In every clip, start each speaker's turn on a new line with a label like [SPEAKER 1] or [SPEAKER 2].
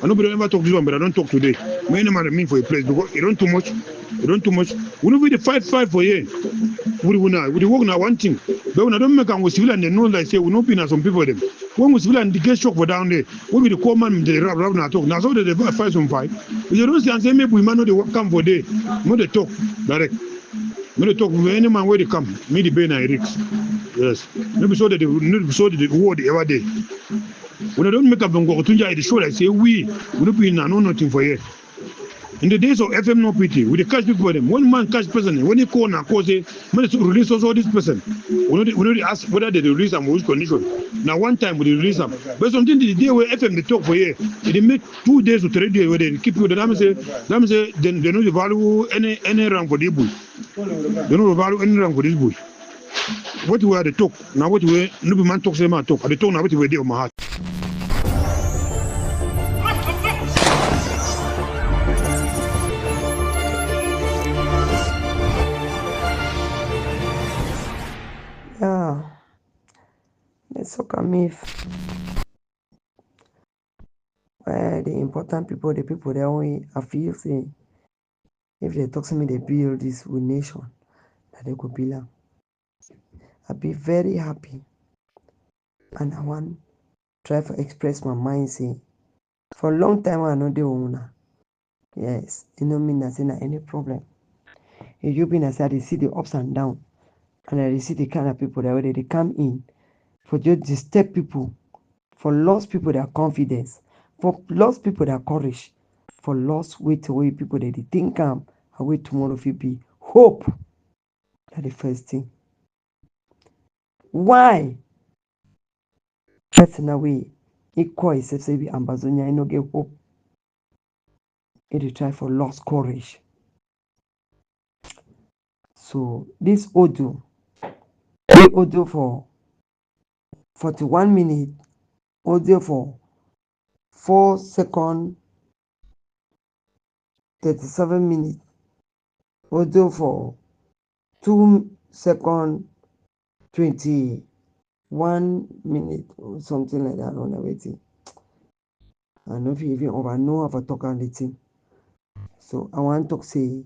[SPEAKER 1] I nobody ever talk this one, but I don't talk today. Many man mean for a place because you don't too much. You don't too much. We don't really fight for you. We work now one thing. But when I don't make a civilian, they know like say we not pin some people them. When we civilian they get shock for down there. When we the common they rap now talk. Now so they fight some fight. If you don't see and say maybe we might not they come for day. No they talk direct. No they talk with any man where they come. Me the pain and Eric. Yes. Maybe so that they word ever day. When I don't make up Ngoketunjia, the show like say we don't be no nothing for you. In the days of FM no pity, we catch people for them. One man catch person, when he call now cause say, man to release also this person. We don't ask whether they release them with condition. Now one time we release them. But something the day where FM they talk for you, they make 2 days to 3 days where they keep you. Them say they know the value any rank for this boy. They know the value any rank for this boy. What we are the talk now? What we no be man talk say man talk. I the talk now what we dey on my heart.
[SPEAKER 2] Yeah, it's okay. The important people, the people that only I feel say if they talk to me, they build this nation that they could build. I'll be very happy, and I want try to express my mind. Say for a long time I know the owner. Yes, you know me not saying any problem. If you been aside, they see the ups and downs, and they see the kind of people that they come in for just disturb people, for lost people their confidence, for lost people their courage, for lost way people that they think and way tomorrow will be hope. That's the first thing. Why? Person away equal except say be Ambazonia, I no get hope. It try for lost courage. So this audio for 41 minutes, audio for 4 seconds, 37 minutes, audio for 2 seconds, 21 minutes, or something like that on everything. I don't know if you even know how to talk on the thing. So I want to say,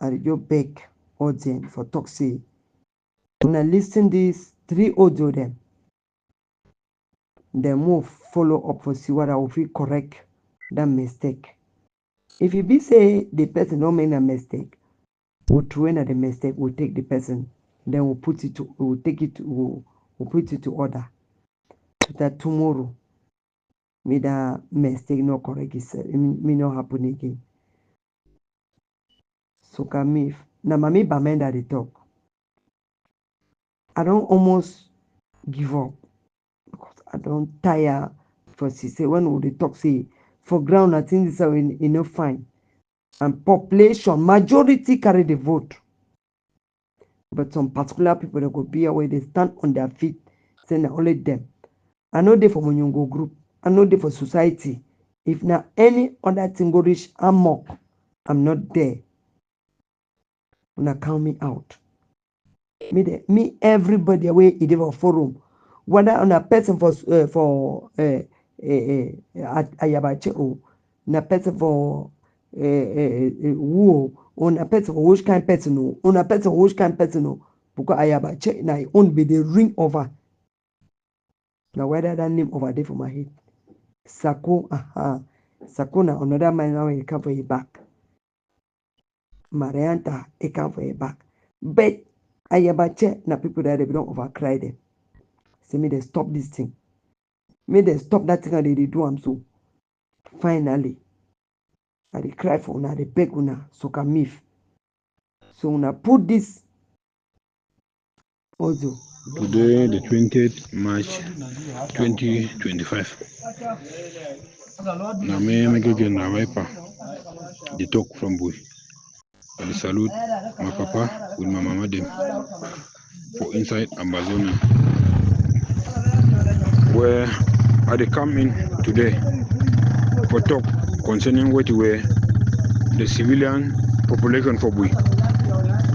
[SPEAKER 2] I go back audience for talk say, when I listen these 3 audio them, then move follow up for see what I will feel correct that mistake. If you be say the person don't make a mistake, we'll train at the mistake, we'll take the person, then we'll put it to we'll put it to order. So that tomorrow me that mistake no correct itself, me no happen again. So Kamif, now mami bamenda they talk. I don't almost give up because I don't tire for say when they talk say for ground I think this are enough fine. And population majority carry the vote. But some particular people that go be where they stand on their feet, saying only them. I know they for Munyongo group. I know they for society. If now any other thing go reach amok, I'm not there. When count me out. Me everybody away in the forum. Whether on a person for Ayabache or na person for who on a person for which kind person on a person for which kind person because Ayabache na own be the ring over. Now whether that name over there for my head. Sako Sako na another man now he come for your back. Marianta he come for your back. But Ayabache na people that they don't overcry them. Say me they stop this thing. Me they stop that thing and they do am so. Finally, I dey cry for una, dey beg una, so can move. So una put this audio.
[SPEAKER 1] Today, the 20th March 2025. Na me again na VIPER. The talk from BUI. I salute my papa with my mama them for inside Ambazonia. Where I dey come in today for talk concerning what were the civilian population for BUI.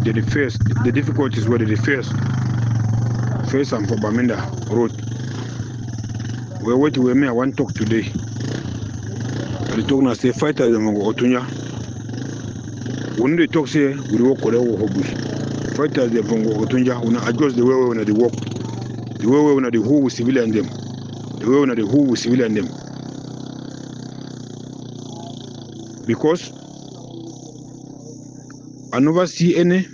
[SPEAKER 1] The difficulties were the first and for Bamenda Road. Where what we may I want to talk today. they talk now say fighters them Ngoketunjia. When they talk say we work for bush. Fighters them from Ngoketunjia, we adjust the way when they work, the way when they who civilian them, the way when they who civilian them. Because I never see any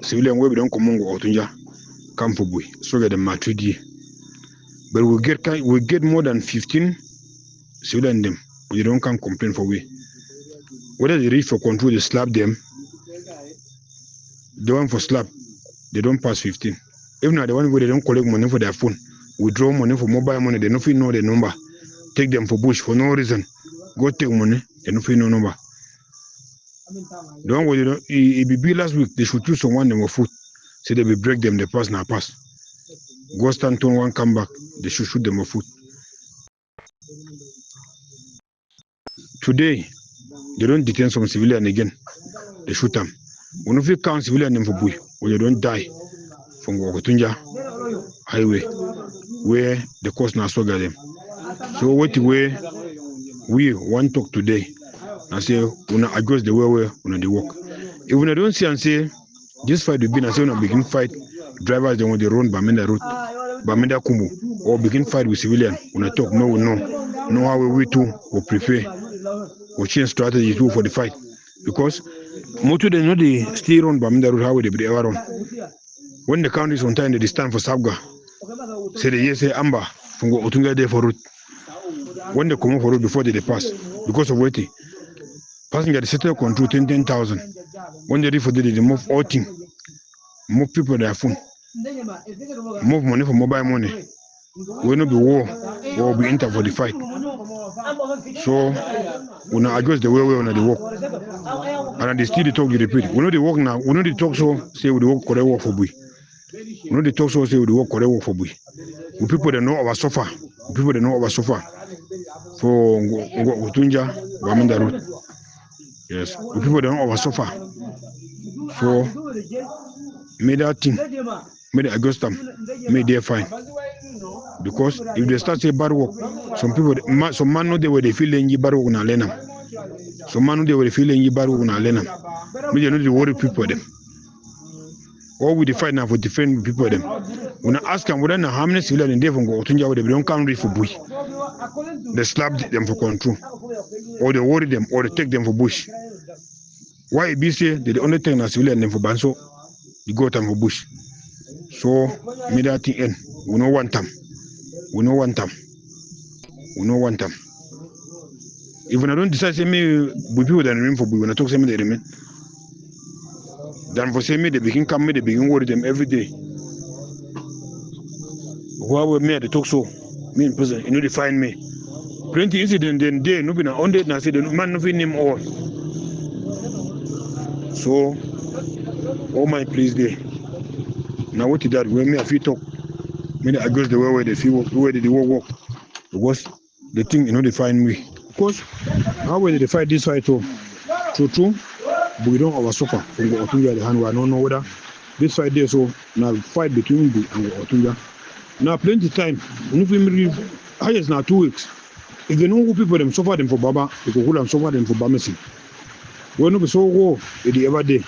[SPEAKER 1] civilian where we don't come on Ngoketunjia come for BUI, so get them matridi. But we get more than 15 civilian them. We don't come complain for we. Whether they reach for control, they slap them. The one for slap, they don't pass 15. Even the one where they don't collect money for their phone, withdraw money for mobile money, they don't know the number. Take them for bush for no reason. Go take money, they don't know number. The one where it be last week, they should choose someone them for food. Say they will break them, they pass now pass. Go stand to one, come back, they should shoot them for food. Today, they don't detain some civilian again. They shoot them. When you count civilian them for BUI, when you don't die from Ngoketunjia highway, where the coast now so them. So what way we want to talk today, I say we not address the way we the work. If we don't see and say this fight will be, I say we not begin fight drivers they want to run Bamenda route, Bamenda Kumbu, or begin fight with civilian. When I talk, no, we know how we too will prepare, we change strategy too for the fight. Because most of them know they still run Bamenda route how they ever run. When the count is on time, they stand for Sabga. Say the yes, say Amba from Ngoketunjia there for route. When they come up for road before they pass, because of waiting. Passenger the settle control 10,000. When they reach for they move all thing, move people their phone, move money for mobile money. We no be war or be enter for the fight. So we not address the way we on the work. And they still they talk you repeat. We know the work now. We know the talk so say we the work correct work for BUI. We know the talk so say we the work correct work for BUI. We people that know our suffer. People that know our suffer for Ngoketunjia, Bamenda road. Yes, we people that know our suffer. So made that thing, made adjust them, made they fine. Because if they start say bad work, some people, some man know they were they feeling bad work na learn them. Some man know they were feeling bad work na learn them. Me they know the worry people them. All we fight now for defend people them. When I ask them whether how many civilians in there from Ngoketunjia they don't come ready for BUI, they slap them for control, or they worry them, or they take them for bush. Why it be say they the only thing na civilian them for Banso, they go them for bush. So me that thing end. We no want them. We no want them. We no want them. If I don't decide say me we people that remain for BUI, when I talk say me they remain. Then for say me they begin come me they begin worry them every day. Why we me they talk so? Me in prison, you know they find me. Plenty incident then day no be na on date na say the man no fit name all. So all my place there. Now what is that? When me I feel talk, me I address the way they feel where they work. Because the thing you know they find me. Because how will they fight this fight too? True, but we don't have a suffer from Ngoketunjia the hand. We don't know whether this fight there so now fight between BUI and Ngoketunjia. Now plenty time. If we highest now 2 weeks. If they know who people them suffer them for Baba, they could hold them suffer them for Bamesi. We no be so go the ever day.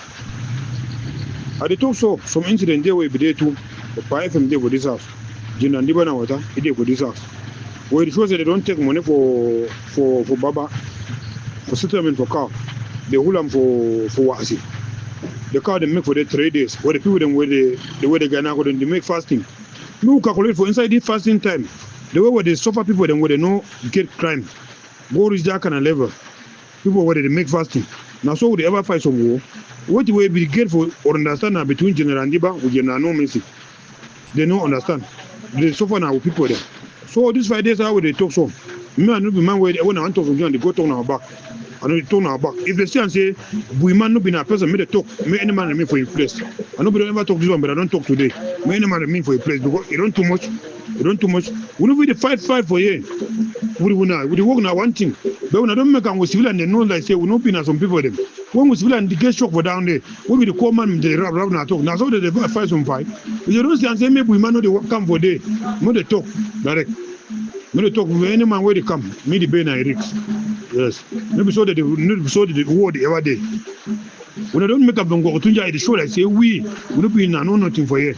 [SPEAKER 1] I talk so some incident there will be there too. But by FM there for this house. Jin and Dibana water, it there for this house. Where it shows that they don't take money for Baba for settlement for cow. They hold them for Wasi. The cow they make for the 3 days. Where the people them where the Ghana go they make fasting. No calculate for inside the fasting time. The way where they suffer people them where they know get crime. Go reach that kind of level. People where they make fasting. Now so they ever fight some war. What the way we get for or understand now between General Ndiba and General No Mercy. They don't understand. They suffer now with people there. So these 5 days how they talk so. Me and no be man where when I want to talk from they go talk on our back. I know they talk on our back. If they say and say we man no be na person, me they talk. Me any man remain for a place. I know we don't ever talk this one, but I don't talk today. Me any man remain for a place because it don't too much. It don't too much. We know we the fight for here. We work now one thing. But when I don't make a civilian, they know like say we no be na some people them. When we civilian they get shock for down there, we be the common they rap na talk. Now so they fight some fight. If you don't see and say maybe we man know they come for day, no they talk direct. Me they talk with any man where they come. Me the Ben and Eric. Yes. Maybe so that the word ever day. When I don't make up Ngoketunjia, it show like say we don't be know nothing for you.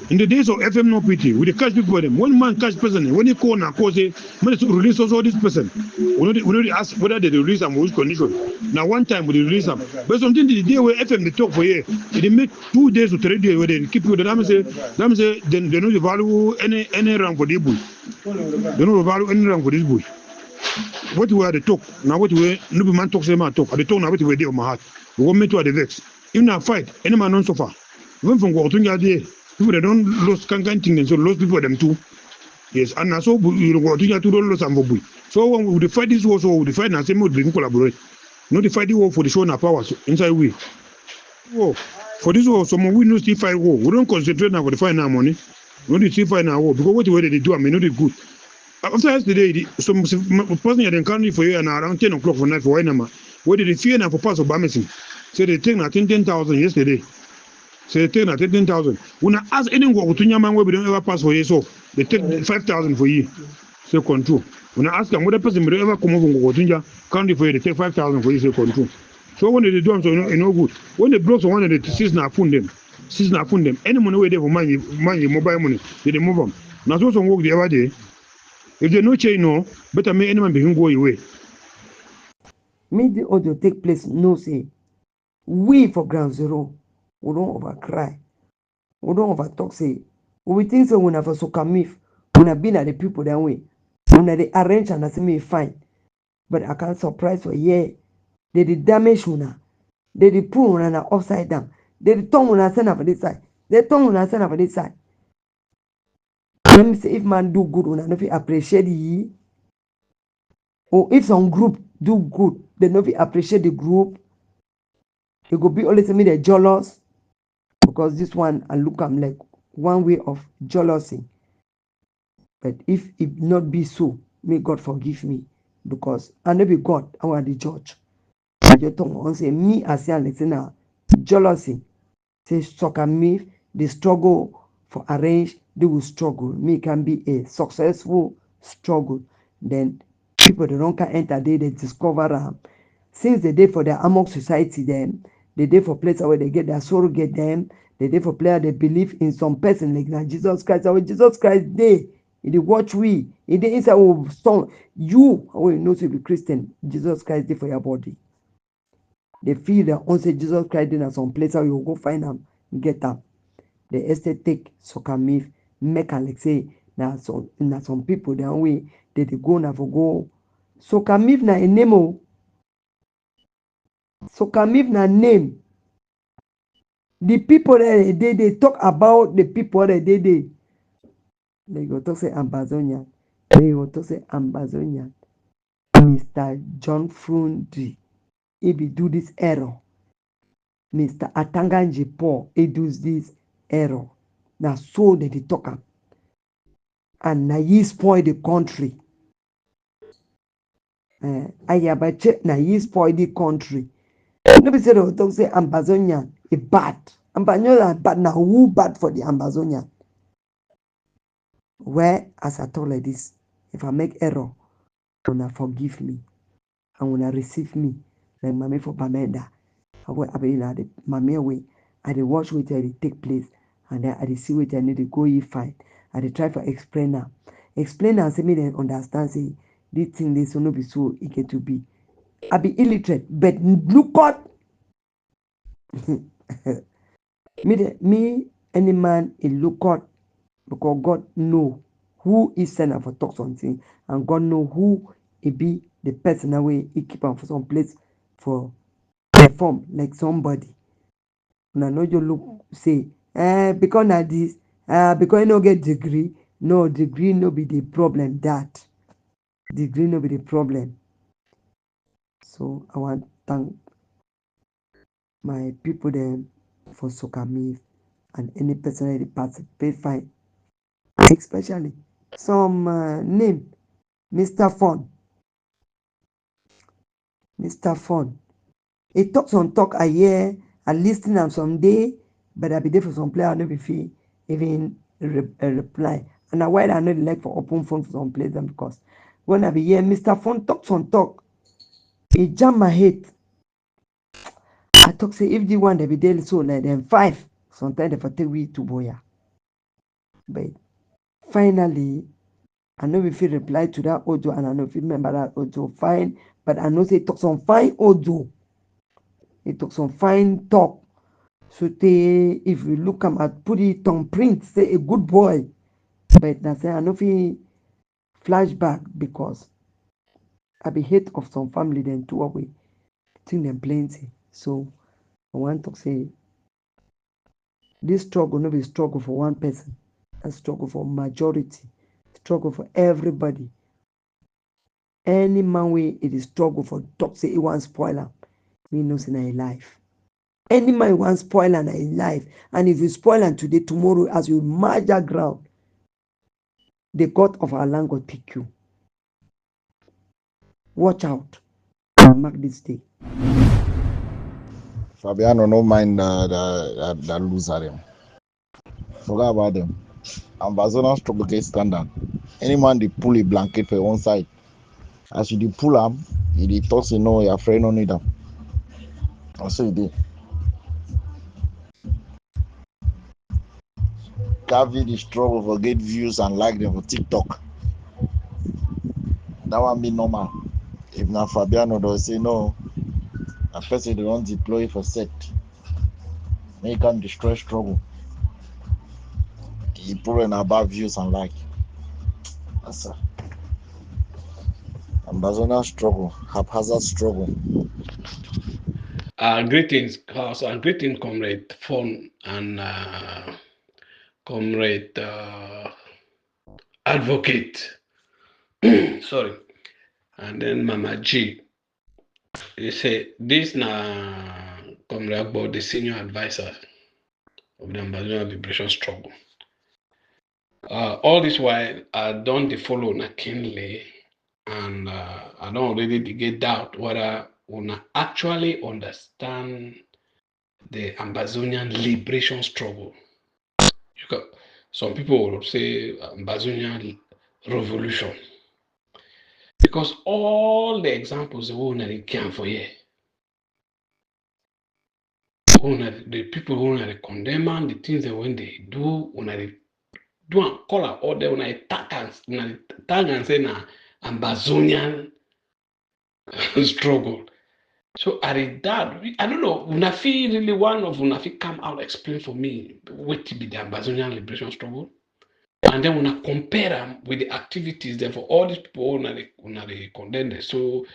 [SPEAKER 1] In the days of FM no PT, we catch people for them. One man catch person, when he call now, cause say, man to release also this person. We don't ask whether they release them with condition. Now one time we release them, but something the day where FM they talk for you, they make 2 days to 3 days where they keep you. Them say then they know the value any rank for this boy. They know the value any rank for this boy. What we are the talk now? What we no be man talk say man talk. I the talk now what we dey on my heart. We want me to the vex. Even a fight, any man non suffer. Even from Ngoketunjia there. People they don't lose can't thing, so lose people them too. Yes, and so you go to don't lose some boy. So when we fight this war, so we fight and same we collaborate. Not the fight the war for the show na power inside we. War for this war, some we no still fight war. We don't concentrate now for the fight now money. We don't still fight now war because what way they do, I mean not good. After yesterday, some person in the country for you and around 10 o'clock for night for Wainama. Where did they fear now for pass of Bamison? So they take 10,000 yesterday. So they take 10,000. When I ask any Ngoketunjia man where we don't ever pass for you, so they take 5,000 for you. So control. When I ask them what person will ever come over Ngoketunjia country for you, they take 5,000 for you, so control. So when they do them, so you know good. When they block someone, they seize now fund them. Any money where they for money, mobile money, they move them. Now so some work the other day. If they no change, no, better make anyone begin go away.
[SPEAKER 2] Me the audio take place, no say. We for ground zero, we don't over cry. We don't over talk say. We think so when I for so come if, when I been at the people that way. When they arrange and I say me fine. But I can't surprise for yeah. They did damage una. They did put una upside down. They did turn una send for this side. They turn una send for this side. Let me say if man do good una no fit appreciate ye. Or if some group do good, they no fit appreciate the group. They go be always me they jealous. Because this one I look am like one way of jealousy. But if it not be so, may God forgive me. Because I no be God, I want the judge. I just don't say me as a listener, jealousy. Say soccer me, the struggle for arrange, they will struggle. Me can be a successful struggle. Then people they don't can enter they discover since the day for their among society them, the day for place where they get their soul get them, the day for player they believe in some person like that Jesus Christ. Our Jesus Christ day. In the watch we in the inside of song you know to be Christian, Jesus Christ day for your body. They feel that once Jesus Christ in some place how you go find them, get them. The estate take soccer me make like say now some people that way they go now for go. Soccer me na a name. Soccer me na name. The people that they talk about the people that they go to say Ambazonia. They go to say Ambazonia. Mr. John Frundi, he be do this error. Mr. Atanganji Paul, he does this error. Now so they talk am. And now he spoil the country. Ayabache now he spoil the country. No be say they talk say Ambazonia is bad. Ambazonia bad now who bad for the Ambazonia? Where as I told like this, if I make error, una forgive me and una receive me like mommy for Bamenda. I be in the mommy way. I dey watch what I take place and then I dey see what I need to go you find. I dey try to explain now. Explain and say me then understand say this thing this will not be so it get to be. I be illiterate, but look at me any man in look at because God know who is sent for talk something and God know who it be the person away he keep on for some place for perform like somebody. Now no you look say because na this because you no get degree. No degree no be the problem that. Degree no be the problem. So I want to thank my people then for soccer me and any person that participate fine. Especially some name Mr. Fun. Mr. Fun. He talk some talk I hear, I listen am some day, but I be there for some player I no be fit even reply. And why I know like for open phone for some place them because when I be here, Mr. Phone talk some talk, it jam my head. I talk say if the one they be daily so like then 5, sometimes they for take we to boya. But finally, I know if you reply to that audio and I know if you remember that audio fine, but I know say talk some fine audio. It took some fine talk. So they, if you look at put it on print, say a good boy. But I say I know if he flashback because I be hate of some family then two away. Think them plenty. So I want to say this struggle not be struggle for one person. A struggle for majority. Struggle for everybody. Any man way it is struggle for talk say it want spoiler. Me knows in a life. Any man want spoil in a life. And if you spoil and today, tomorrow, as you march that ground, the God of our land will pick you. Watch out and mark this day.
[SPEAKER 3] Fabiano, no mind that loser them. Forget about them. Ambazonia struggle get standard. Any man they pull a blanket for one side. As you dey pull am, you dey talk say no, your friend no need am. And so you dey. Gavi the struggle for get views and like them for TikTok. That one be normal. If na Fabiano they'll say no, a person they don't deploy for set. Make can destroy struggle. He pulling about views and like. That's a Ambazonia struggle, haphazard struggle.
[SPEAKER 4] Greetings, Comrade Fon and Comrade Advocate. Sorry. And then Mama G. They say this na Comrade Agbo, the senior advisor of the Ambazonia Liberation Struggle. All this while, I don't follow na keenly, and I don't already get doubt whether una actually understand the Ambazonian liberation struggle. Some people will say Ambazonian revolution because all the examples the one can for here, the people who are condemn the things that when they do, when they do and call out order, when I tag and say na Ambazonian struggle. So at that, I don't know. Unafi really one of Unafi come out explain for me what to be the Ambazonian liberation struggle, and then when I compare them with the activities there for all these people when they condemn them. So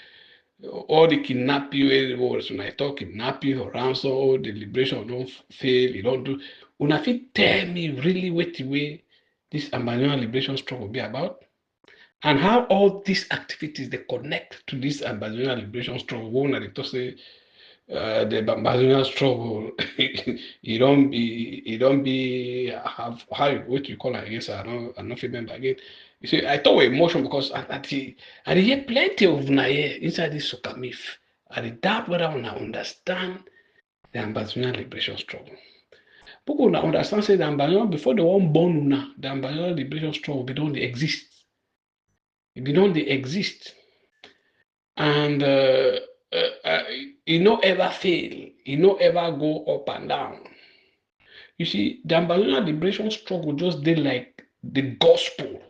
[SPEAKER 4] all the kidnapping, when I talk kidnapping or ransom, all the liberation don't fail, you don't do. Unafi tell me really what the way this Ambazonian liberation struggle be about. And how all these activities they connect to this Ambazonian liberation struggle. When they talk say the Ambazonia struggle, you don't be have how what you call it, I guess I don't remember again. You see, I thought emotion because I hear plenty of na here inside this Sukamif. I doubt whether I understand the Ambazonia liberation struggle. People now understand say the Ambazonia before they weren't born una, the Ambazonia liberation struggle be don't exist. It don't exist. And it no ever fail, it no ever go up and down. You see, the Ambazonian liberation struggle just did like the gospel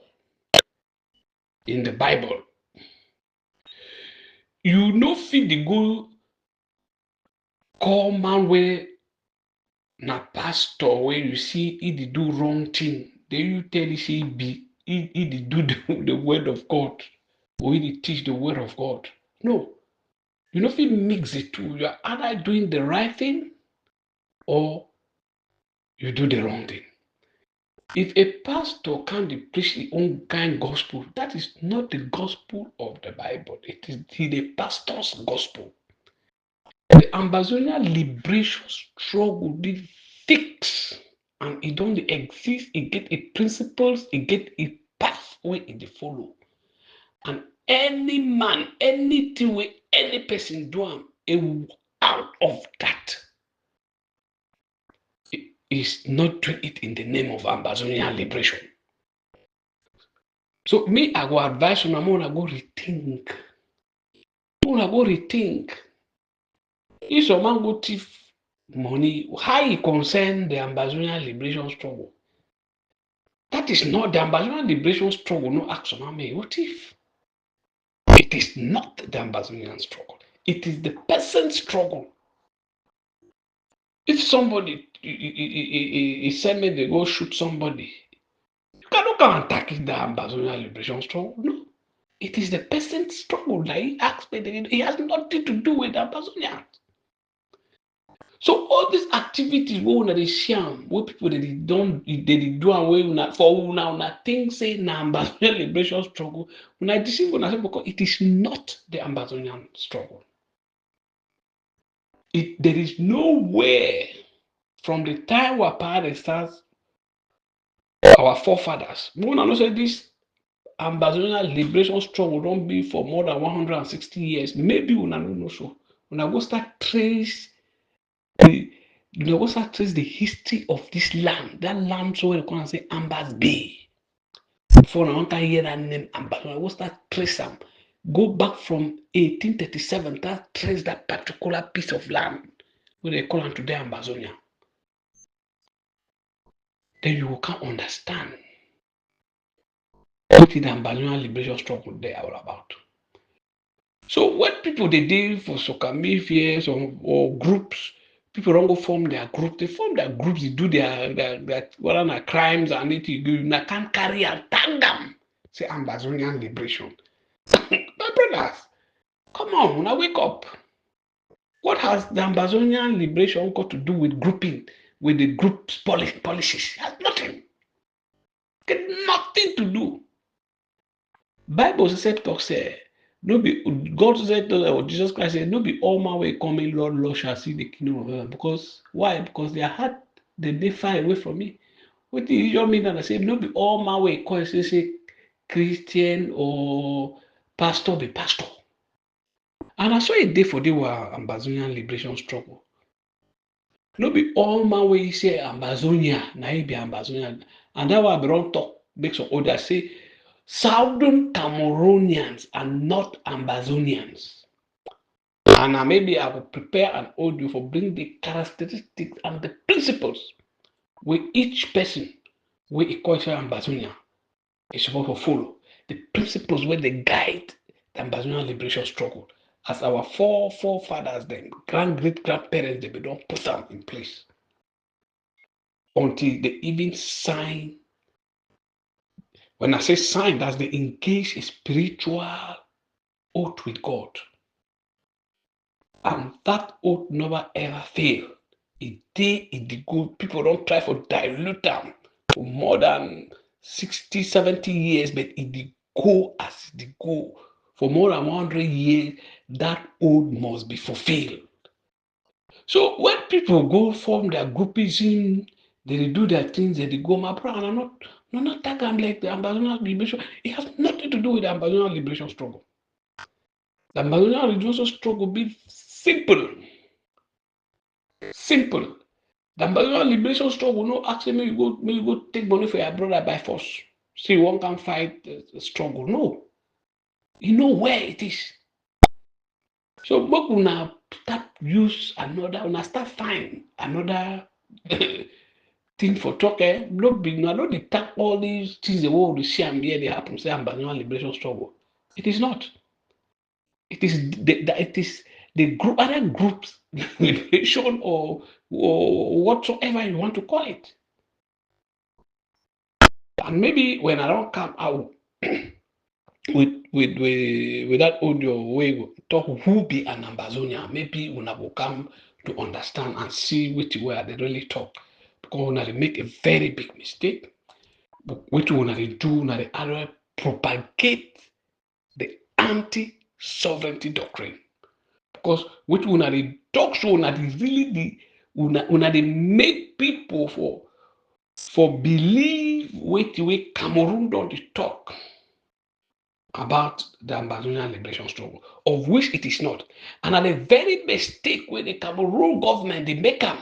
[SPEAKER 4] in the Bible. You no fit the go call man where na pastor where you see he do wrong thing. Then you tell he do the word of God or he teach the word of God. No, you no fit mix the two. You are either doing the right thing or you do the wrong thing. If a pastor can't preach the own kind gospel, that is not the gospel of the Bible. It is the pastor's gospel. The Ambazonia liberation struggle did fix and it don't exist. It get a principles, it get a pathway it follow. And any man, anything where any person do out of that is not doing it in the name of Ambazonian liberation. So me, I go advise you, I'm gonna go rethink. If some man go thief money, how it concern the Ambazonia liberation struggle? That is not the Ambazonia liberation struggle. No ask some man, what if? It is not the Ambazonian struggle. It is the peasant struggle. If somebody he send me they go shoot somebody, you cannot come and attack the Ambazonia liberation struggle. No. It is the peasant struggle that he asked me. It has nothing to do with the Ambazonia. So all these activities wey una dey sham, wey people they do away for una think say na Ambazonian liberation struggle, una deceive una say because it is not the Ambazonian struggle. There is nowhere from the time our parents start, our forefathers. We know say this Ambazonian liberation struggle don't be for more than 160 years. Maybe we don't know so. When I go start trace the the history of this land. That land so we can say Ambas Bay. Before I want to hear that name Ambazonia, I go start trace them. Go back from 1837, that trace that particular piece of land where they call it today Ambazonia. Then you can understand what the Ambazonian liberation struggle they are all about. So when people they deal for Sokami fears or groups, people don't go form their group. They form their groups, they do their what are crimes and it you can't carry and tag them. Say Ambazonian liberation. My brothers, come on, now wake up. What has the Ambazonian liberation got to do with grouping, with the group's policies? It has nothing. Get nothing to do. Bible said talk say no be God said or Jesus Christ said no be all man will come in Lord shall see the kingdom of heaven. Because why? Because their heart they far away from me. What do you mean that I say no be all man will come say Christian or pastor be pastor. And I saw a day for the Ambazonian liberation struggle. No be all man will say Ambazonia, na be Ambazonia. And that why I don't talk make some others say Southern Cameroonians are not Ambazonians. And maybe I will prepare an audio for bring the characteristics and the principles with each person with equal to Ambazonia is supposed to follow. The principles where they guide the Ambazonian liberation struggle. As our forefathers, then great grandparents, they don't put them in place until they even sign. When I say sign, that's they engage a spiritual oath with God. And that oath never ever fail. It the good. People don't try for dilute them for more than 60, 70 years, but it the go as the go. For more than 100 years, that oath must be fulfilled. So when people go form their groupism, they do their things, they go, my brother, I'm not that I'm like the Ambazonian liberation. It has nothing to do with the Ambazonian liberation struggle. The Ambazonian liberation struggle be simple. Simple. The Ambazonian liberation struggle no ask me you go take money for your brother by force. See one can fight the struggle. No. You know where it is. So make una start use una start find another thing for talk. No be no dey tag all these things the world see and here they happen. Say Ambazonian liberation struggle. It is not. It is the group other groups liberation or whatsoever you want to call it. And maybe when I don't come out with that audio way talk who be an Ambazonia, maybe when I will come to understand and see which way they really talk. Because when they make a very big mistake, which when they do, when they either propagate the anti-sovereignty doctrine. Because which when they talk so, when they really when they make people for believe which way Cameroon don't talk about the Ambazonian liberation struggle, of which it is not. And at the very mistake where the Cameroon government they make them,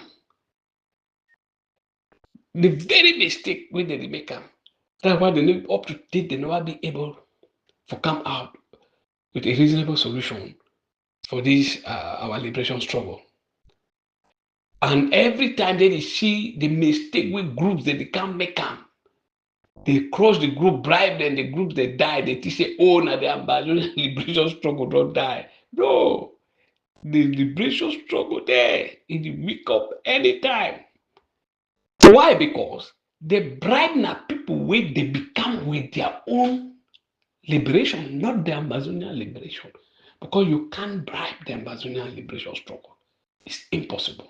[SPEAKER 4] the very mistake where they make them, That's why they up to date they never be able to come out with a reasonable solution for this our liberation struggle. And every time they see the mistake with groups that they can't make them, they cross the group, bribe them, the groups they die, they say, oh, now the Ambazonia liberation struggle don't die. No, the liberation struggle there, it will wake up anytime. Why? Because they bribe now people where they become with their own liberation, not the Ambazonia liberation. Because you can't bribe the Ambazonia liberation struggle. It's impossible.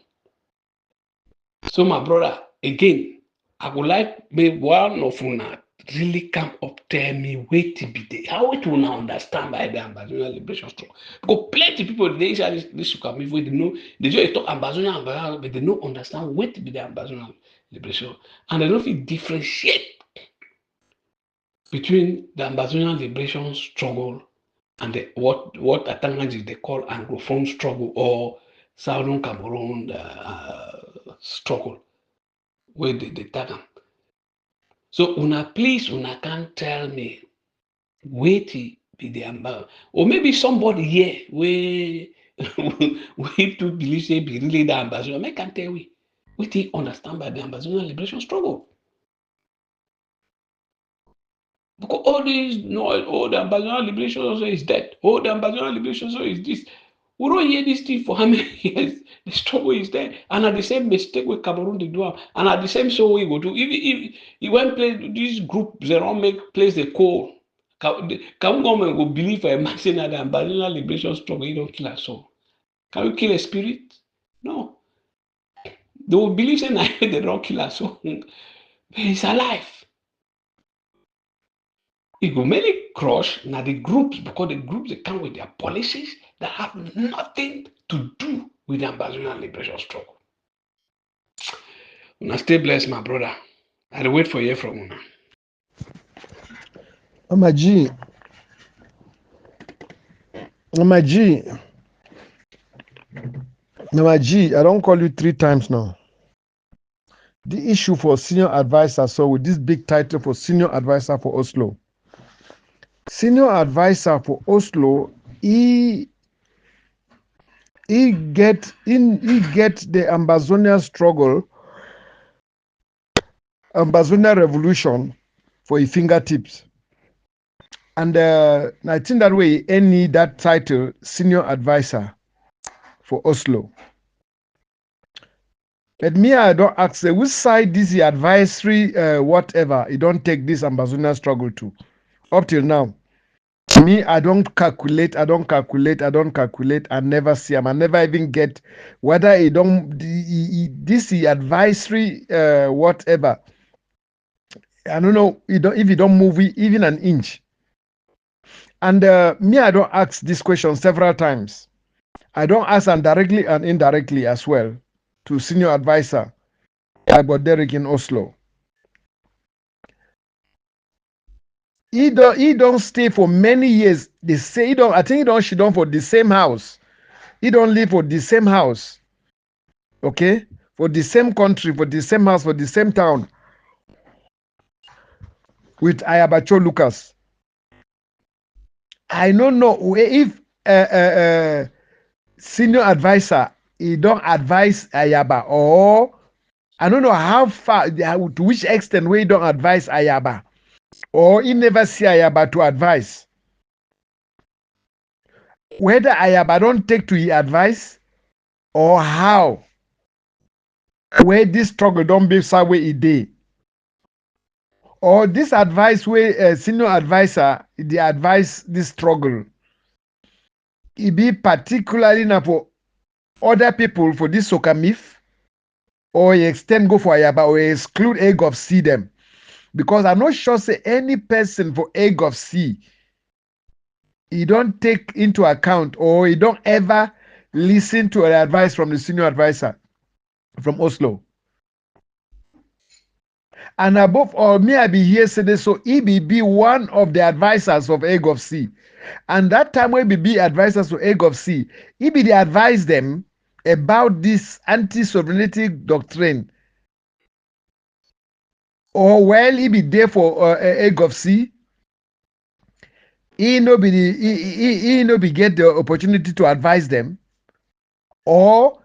[SPEAKER 4] So, my brother, again, I would like me one of una really come up tell me wetin be the how it una understand by the Ambazonia liberation struggle. Because plenty people dey inside this Sukami wey dey know they just talk Ambazonia, but they no understand wetin be the Ambazonia liberation, and they no fit differentiate between the Ambazonia liberation struggle and the, what at times they call Anglophone struggle or Southern Cameroon struggle. Where they tag am. So una please una can't tell me wetin be the Ambazonia, or maybe somebody here wey wey to believe say be really the Ambazonia, make am tell we wetin understand by the Ambazonia liberation struggle. Because all these noise, oh, the Ambazonia liberation also is dead. Oh, the Ambazonia liberation also is this. We don't hear this thing for how many years? The struggle is there, and at the same mistake with Cameroon they do, and at the same so we go do. If when play this group, they don't make place the call. Can government go believe for a man saying that the Ambazonia liberation struggle, you don't kill a soul? Can you kill a spirit? No. They will believe saying that they don't kill a soul, but it's alive. It go mainly crush now the groups, because the groups they come with their policies that have nothing to do with the Ambazonia liberation struggle. Now stay blessed, my brother. I'll wait for you from una.
[SPEAKER 5] Mama G, Mama G, Mama G, I don't call you 3 times now. The issue for senior advisor, so with this big title for senior advisor for Oslo. Senior advisor for Oslo, he get the Ambazonia struggle, Ambazonia revolution for his fingertips. And I think that way he need that title, senior advisor for Oslo. But me, I don't ask which side this advisory whatever, he don't take this Ambazonia struggle to. Up till now. Me, I don't calculate, I never see him. I never even get whether he don't this advisory whatever. I don't know if he don't move even an inch. And me, I don't ask this question several times. I don't ask them directly and indirectly as well to senior advisor about Derek in Oslo. He don't stay for many years. They say he don't. I think she don't for the same house. He don't live for the same house. Okay, for the same country, for the same house, for the same town with Ayabacho Lucas. I don't know if senior advisor he don't advise Ayaba, or I don't know how far, to which extent we don't advise Ayaba, or he never see Ayaba to advise. Whether Ayaba don't take to his advice, or how, where this struggle don't be some way a day, or this advice where senior advisor the advise this struggle, it be particularly now for other people for this Sokamif, or extend go for Ayaba, or exclude egg of C them. Because I'm not sure say any person for egg of C, he don't take into account, or he don't ever listen to an advice from the senior advisor from Oslo. And above all, me I be here say so he be one of the advisors of egg of C. And that time when be advisors of egg of C, he be the advise them about this anti-sovereignty doctrine or while he be there for a GovC, he no be he no be get the opportunity to advise them, or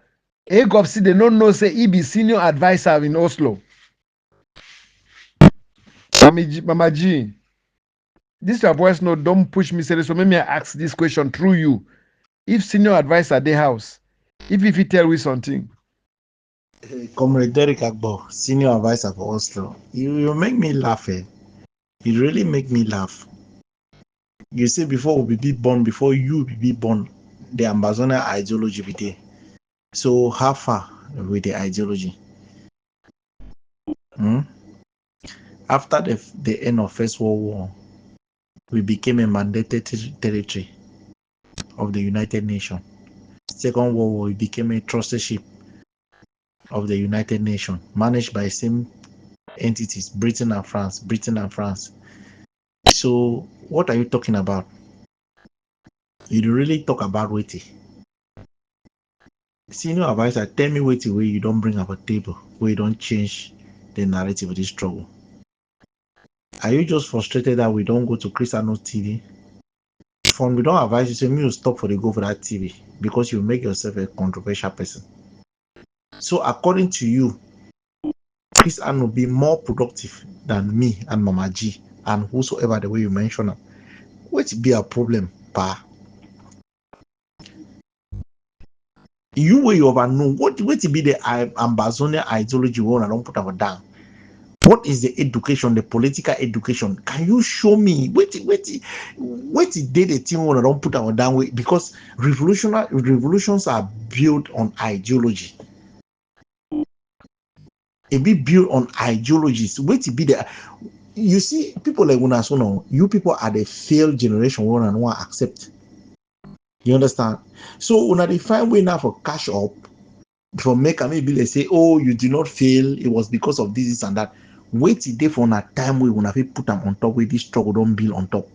[SPEAKER 5] a GovC they no know say he be senior advisor in Oslo. Mama G, this your voice note, don't push me serious. So maybe I ask this question through you. If senior advisor dey house, if he tell we something.
[SPEAKER 3] Comrade Derek Agbo, senior advisor for Oslo, you make me laugh. You really make me laugh. You say before we be born, before you be born, the Ambazonia ideology be there. So how far with the ideology? After the end of First World War, we became a mandated territory of the United Nations. Second World War, we became a trusteeship of the United Nations, managed by same entities, Britain and France. So what are you talking about? You really talk about waiting. Senior advisor, tell me waiting where you don't bring up a table, where you don't change the narrative of this struggle. Are you just frustrated that we don't go to Chris Arnold TV? From we don't advise you, say me will stop for the go for that TV because you make yourself a controversial person. So according to you, Chris Arnold be more productive than me and Mama G and whosoever the way you mention them. What be a problem, pa? You way over know what be the Ambazonia ideology when I don't put our down. What is the education, the political education? Can you show me what did the thing when I don't put our down way? Because revolutions are built on ideology. It be built on ideologies. What be the you see people like Unasono, you people are the failed generation when I want to accept. You understand? So when I define way now for cash up, for make maybe they say, oh, you did not fail, it was because of this and that. Wait till day for a time we when I put them on top where this struggle don't build on top.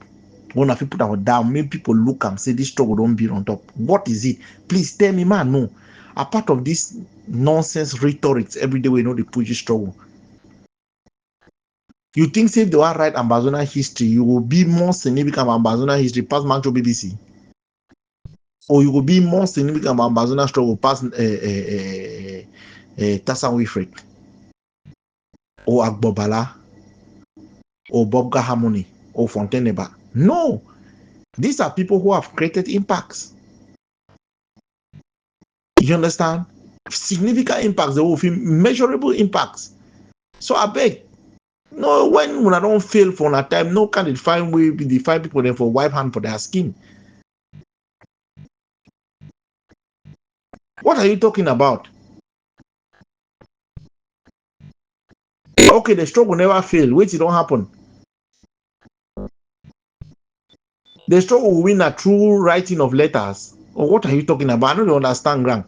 [SPEAKER 3] When I put them down, make people look and say this struggle don't build on top. What is it? Please tell me, man. No. A part of this nonsense rhetoric every day we know they push this struggle. You think say if they want write Ambazonia history, you will be more significant about Ambazonia history past Mancho BBC? Or you will be more significant about Ambazonia struggle past Tassan Wilfred? Or Agbobala? Or Bobga Harmony? Or Fontaineba? No. These are people who have created impacts. You understand? Significant impacts, they will feel measurable impacts. So I beg, no, when I don't fail for a time, no can define way be define people then for wipe hand for their skin. What are you talking about? Okay, the struggle never fail. Wait, it don't happen. The struggle will win a true writing of letters. Or what are you talking about? I don't understand, Grant.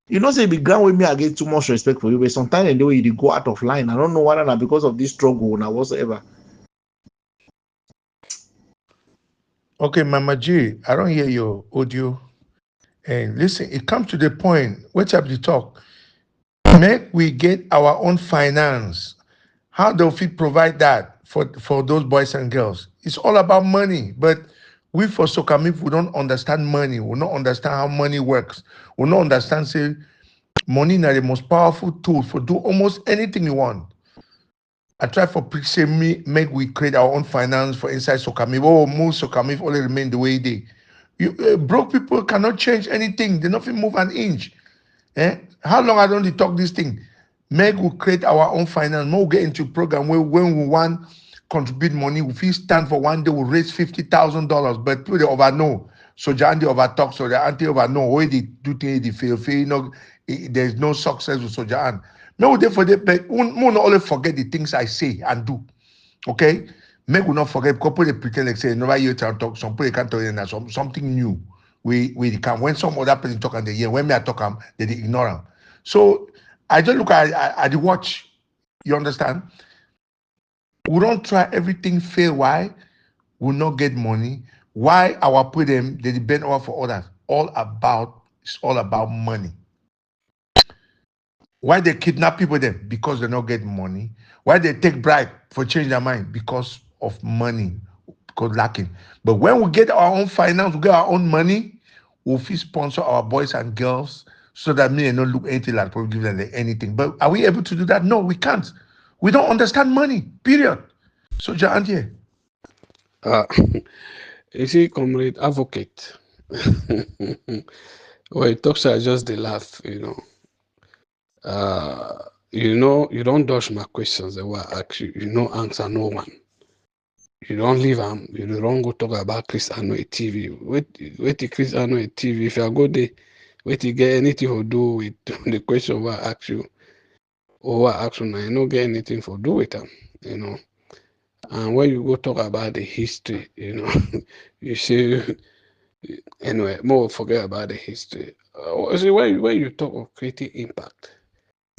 [SPEAKER 3] You know, say the ground with me, I get too much respect for you, but sometimes the way you go out of line, I don't know whether not because of this struggle or whatsoever.
[SPEAKER 5] Okay, Mama G, I don't hear your audio. And listen, it comes to the point, what's up the talk? Make we get our own finance. How do we provide that for those boys and girls? It's all about money. But we for Sokamif, we don't understand money. We don't understand how money works. We don't understand, say, money is the most powerful tool for do almost anything you want. I try for preach say me make we create our own finance for inside Sokamif. Oh, move Sokamif only remain the way they. Broke people cannot change anything. They nothing move an inch. How long I don't talk this thing? Make we create our own finance. More get into program where when we want contribute money, if we stand for one day, we raise $50,000. But people they over know. So John they over talk, so the anti over know where they do things they fail. You know, there's no success with Sojan. May we for the but we not only forget the things I say and do. Okay? Make we not forget because people they pretend like say nobody you tell talk, some people they can't tell you that something new. We can when some other person talk and they hear when me I talk them, they ignore them. So I just look at the watch. You understand? We don't try everything fail. Why? We not get money. Why our put them they depend over for others? It's all about money. Why they kidnap people then? Because they don't get money. Why they take bribe for change their mind? Because of money, because lacking. But when we get our own finance, we get our own money, we'll sponsor our boys and girls so that me and not look anything like people give them anything. But are we able to do that? No, we can't. We don't understand money, period. So John here.
[SPEAKER 4] You see, comrade advocate. Well, it talks, I just the laugh, you don't dodge my questions. They were actually, answer no one. You don't leave them. You don't go talk about Chris Ano TV. Wait till Chris Ano TV. If you go there, wait till get anything to do with the question what I ask you or what I ask you now, you don't get anything to do with them, And when you go talk about the history, you say, anyway, more forget about the history. See, when you talk of creating impact,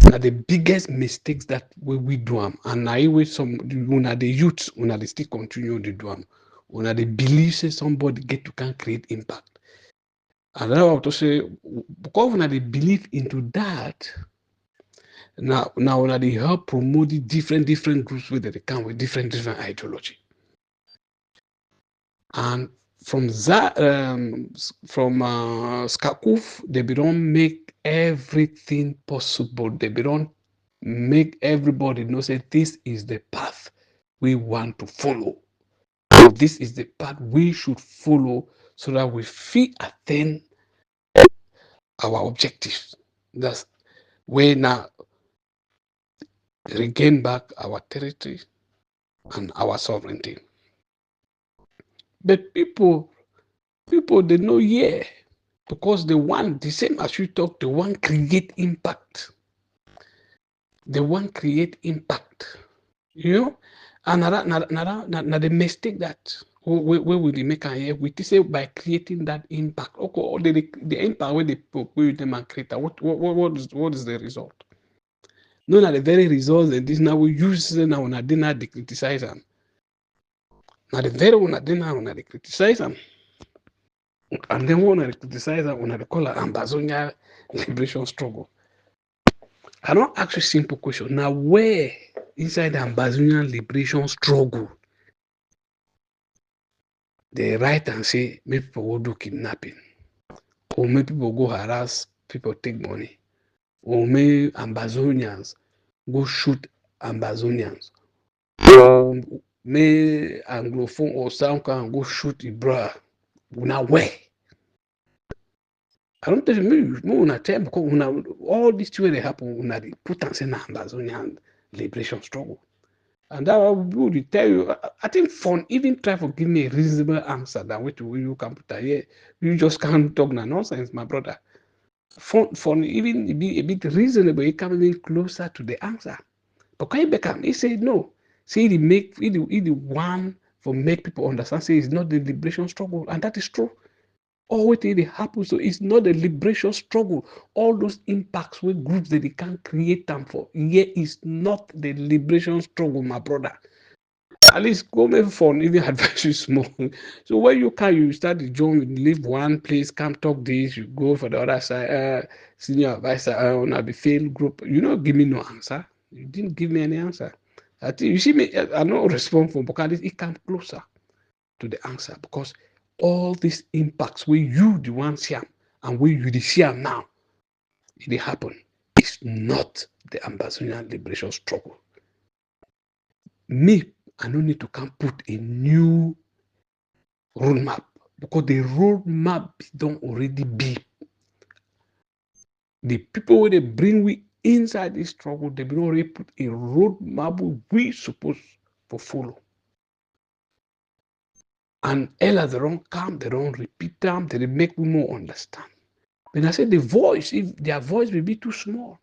[SPEAKER 4] now the biggest mistakes that we do them, and now with some una the youths, una they still continue to do them, una they believe say somebody get to can create impact. And I want to say, because una they believe into that, now una they help promote the different groups where they come with different ideology. And from that, from Skakuf, they don't make everything possible. They don't make everybody know say this is the path we want to follow. So this is the path we should follow so that we feel attain our objectives. That's we now regain back our territory and our sovereignty. But people they know, yeah, because the same as you talk, the one create impact. The one create impact. And now the mistake that we will make here, we say by creating that impact. Okay, the impact when they put them and create, what is the result? No, not the very results, and this now we use now when I didn't they criticize them. Now the very one I didn't when they criticize them. And then when I criticize them, when I call it Ambazonia liberation struggle. I don't ask you a simple question. Now, where inside the Ambazonian liberation struggle, they write and say, maybe people will do kidnapping, or maybe people go harass people, take money, or maybe Ambazonians go shoot Ambazonians, or may Anglophone or some can go shoot Ibra. Now, where? I don't tell you, me tell because all these things they happen, they put and say Ambazonian liberation struggle. And that would tell you, I think fun even try to give me a reasonable answer than what you can put here. You just can't talk nonsense, my brother. Fun even be a bit reasonable, it comes in closer to the answer. But when Beckham, he said no. See, he one for make people understand, say it's not the liberation struggle, and that is true. All what it happens, so it's not a liberation struggle. All those impacts with groups that they can create them for, here is not the liberation struggle, my brother. At least go make fun, even advise you small. So when you start the job, you leave one place, come talk this, you go for the other side, senior advisor, on be failed group. You don't give me no answer. You didn't give me any answer. I think you see me, I not respond for because it come closer to the answer because all these impacts where you the one see and where you the see now, it happen. It's not the Ambazonian liberation struggle. Me, I don't need to come put a new roadmap because the roadmap don't already be. The people where they bring we inside this struggle, they don't already put a roadmap we supposed to follow. And elders they don't come, they don't repeat them, they make me more understand. When I say the voice, if their voice will be too small.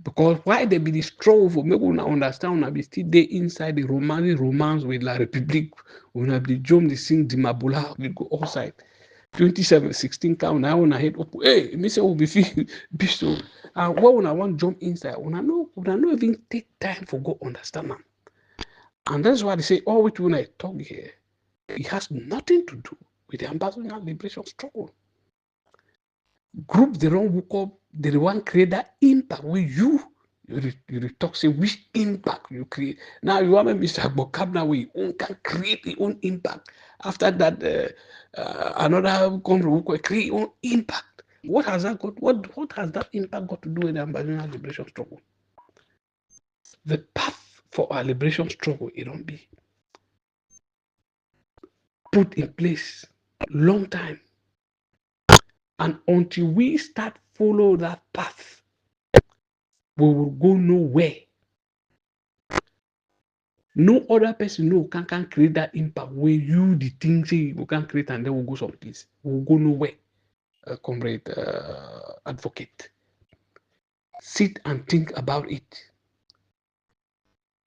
[SPEAKER 4] Because why they be the struggle for make una understand una be still there inside the romance with La République, una be jump the sing the Mabula, we go outside. 2016 come now una head up. Hey, me say we be feel be so. And when una want jump inside, una no even take time for go understand them. And that's why they say all which when I talk here, it has nothing to do with the Ambazonian liberation struggle. Groups they don't woke up, They want create that impact with you talk say which impact you create. Now you want Mr. Bokabna we can create your own impact. After that, another country will create your own impact. What has that got? What has that impact got to do with the Ambazonia liberation struggle? The path for our liberation struggle, it don't be put in place long time, and until we start follow that path, we will go nowhere. No other person can create that impact where you the thing say we can create and then we'll go someplace. We'll go nowhere. Comrade advocate. Sit and think about it.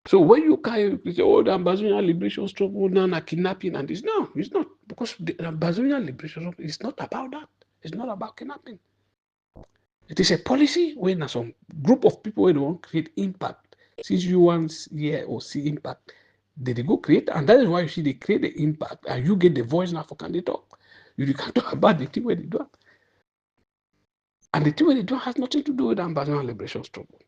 [SPEAKER 4] So when you say, oh, the Ambazonia liberation struggle, now kidnapping and this. No, it's not. Because the Ambazonia liberation struggle is not about that. It's not about kidnapping. It is a policy when some group of people where they want to create impact. Since you want hear or see impact, they go create, and that is why you see they create the impact, and you get the voice now for can they talk. You can talk about the thing where they do. And the thing where they do has nothing to do with the Ambazonia liberation struggle.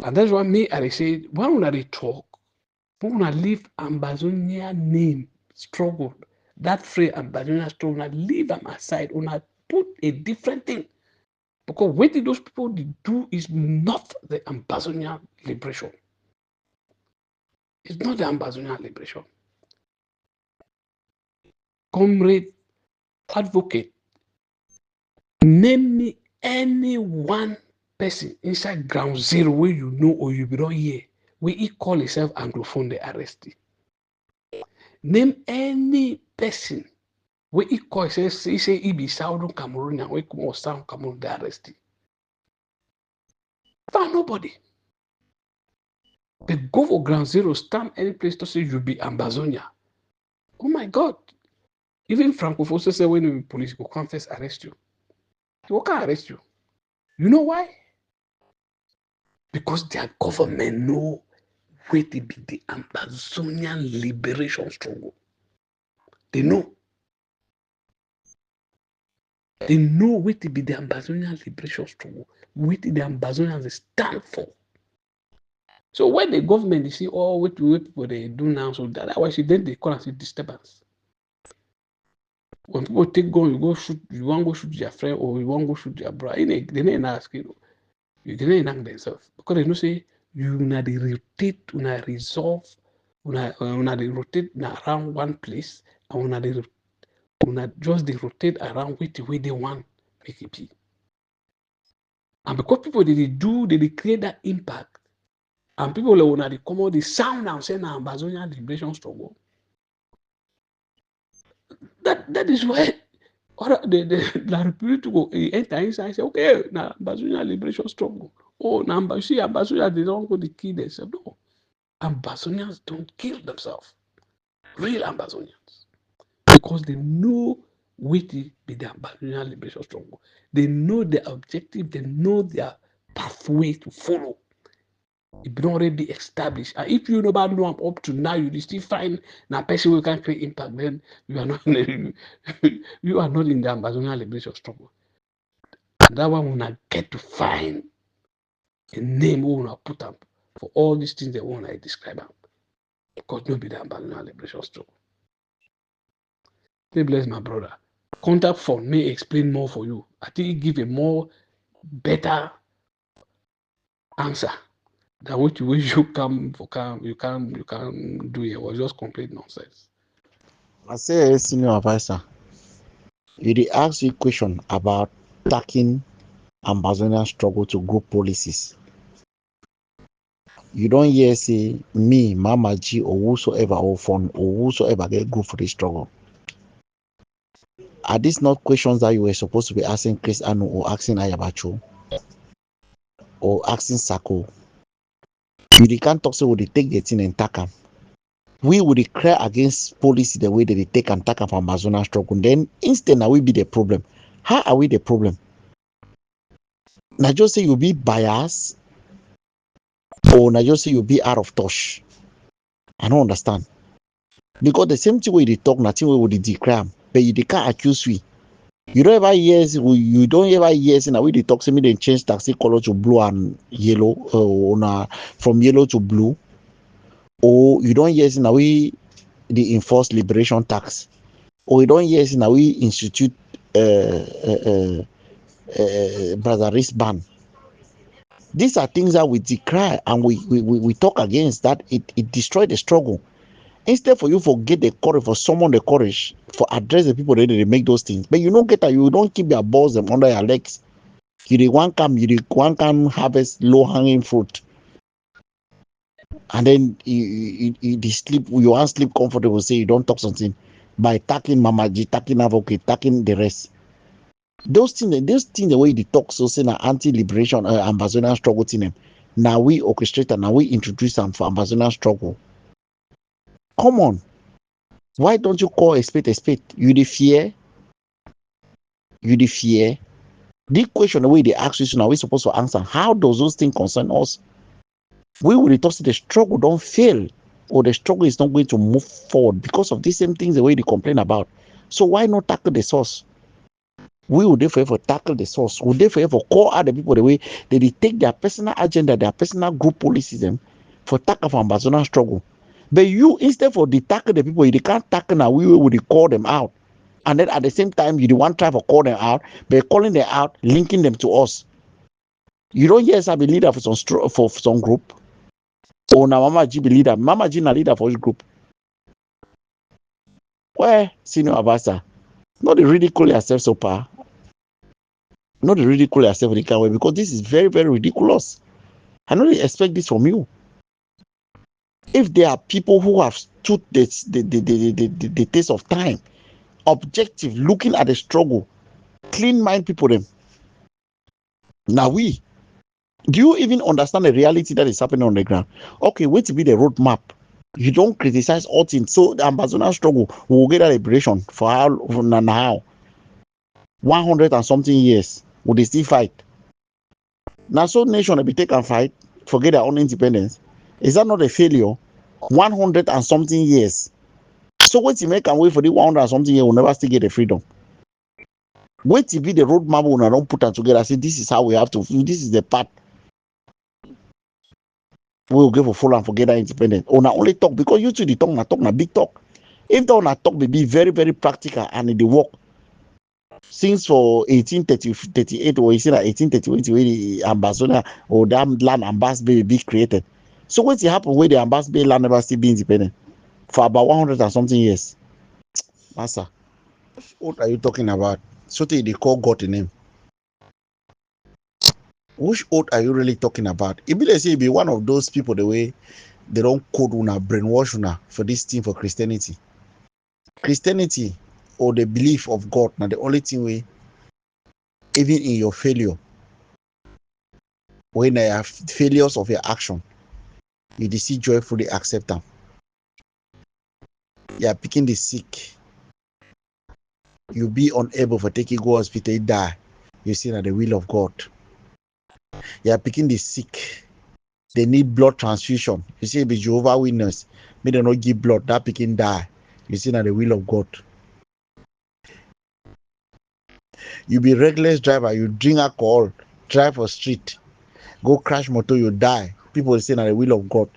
[SPEAKER 4] And that's why me, I say, when they talk, when we leave Ambazonia name struggle, that phrase Ambazonia struggle, leave them aside, when I put a different thing. Because what those people do is not the Ambazonia liberation. It's not the Ambazonia liberation. Comrade advocate, name me any one person inside ground zero where you know or you be not here, where he call himself Anglophone, they arrest him. Name any person where he call himself, he say he be Southern Cameroonian, where he come out Southern Cameroon, they arrest him. Found nobody. They go for ground zero, stand any place to say you be Ambazonia. Oh my God. Even Francophone say when the police go come first arrest you. They can't arrest you. You know why? Because their government know where to be the Ambazonian liberation struggle. They know. They know where to be the Ambazonian liberation struggle. What the Ambazonians stand for. So when the government they see, oh, what people they do now, so that why then they call it disturbance. When people take gun, you go shoot, you want to go shoot your friend or you want to go shoot your brother. They didn't ask you. They didn't ask themselves. Because they know say you na they rotate, una resolve, una they rotate around one place, and una just they rotate around with the way they want make it be. And because people they create that impact, and people like when they come out, they sound and say na Ambazonia liberation struggle. That is why the Republic to go enter inside and say, okay, now Ambazonia liberation struggle. Oh, now Ambazonia, they don't go to kill themselves. No. Ambazonians don't kill themselves. Real Ambazonians. Because they know what be the Ambazonia liberation struggle. They know their objective, they know their pathway to follow. It been already established. And if you know about know up to now, you still find now person who can create impact, then you are not you are not in the Ambazonia liberation struggle. And that one will get to find a name we will put up for all these things they want to describe them. Because no be the Ambazonia liberation struggle. May bless my brother. Contact form may explain more for you. I think it give a more better answer. That what you wish you can do here was just complete nonsense.
[SPEAKER 3] I say, senior advisor, you ask you a question about tackling Ambazonia struggle to go policies. You don't hear say me, Mama G, or whosoever, or phone, or whosoever get go for the struggle. Are these not questions that you were supposed to be asking Chris Anu or asking Ayabacho or asking Sako? You can't talk so they take the thing and tack them. We would cry against policy the way that they take and tack them from Amazona struggle. Then instead now we be the problem. How are we the problem? Now just say you be biased or now just say you be out of touch. I don't understand. Because the same thing way they talk, nothing way would they decry, but you can't accuse we. You don't ever hear say na we dey talk say me they change taxi color to blue and yellow, from yellow to blue. Or you don't hear say na we dey enforce liberation tax. Or you don't hear say na we institute brother wristband. These are things that we decry and we talk against, that it destroy the struggle. Instead for you get the courage, for someone the courage for address the people that they make those things, but you don't get that, you don't keep your balls them under your legs. You dey one come harvest low hanging fruit, and then you sleep, you want sleep comfortable, say you don't talk something by tackling Mama G, tackling advocate, tackling the rest. Those things the way they talk, so say na anti-liberation Ambazonia struggle thing. Now we orchestrate and now we introduce them for Ambazonia struggle. Come on. Why don't you call a spade a spade? You the fear? The question the way they ask you, so now we supposed to answer. How does those things concern us? We will talk, the struggle don't fail, or the struggle is not going to move forward because of these same things the way they complain about. So why not tackle the source? We will therefore tackle the source. We will therefore call out the people the way they take their personal agenda, their personal group policies for tackle for Ambazonia struggle. But you, instead for the tackle the people, you can't tackle now, we will call them out. And then at the same time, you the one try to call them out, but calling them out, linking them to us. You don't hear us be leader for some group. Or now Mama G be leader. Mama G na leader for which group? Where senior Abasa? Not the ridicule yourself so far. Not the ridicule yourself in the kind way, because this is very, very ridiculous. I don't really expect this from you. If there are people who have stood the test of time, objective, looking at the struggle, clean mind people them. Now do you even understand the reality that is happening on the ground? Okay, wait to be the roadmap. You don't criticize all things. So the Ambazonia struggle will get a liberation for how 100 and something years. Will they still fight? Now so nation will be take and fight, forget their own independence. Is that not a failure? 100 and something years. So wait to make and wait for the 100 and something years, will never still get the freedom. Wait to be the roadmap when I don't put them together. Say this is how we have to. This is the path we will give for full and forget that independence. Or only talk, because you two the talk na big talk. If the talk will be very, very practical and in the work. Since for 1838 or you see that 1838 where the Ambazonia or that land Ambassador be created. So what's happen where the Ambassador land never still be independent for about 100 and something years? Master, what are you talking about? So they call God a name. Which oath are you really talking about? If they say be one of those people the way they don't code una, brainwash una for this thing for Christianity. Christianity or the belief of God, now the only thing we, even in your failure, when there are failures of your action, you see joyfully accept them. You are picking the sick. You be unable for taking go hospital, you die. You see that the will of God. You are picking the sick. They need blood transfusion. You see, be Jehovah Witness. May they not give blood. That picking die. You see that the will of God. You be reckless driver. You drink alcohol. Drive for street. Go crash motor. You die. People say that the will of God.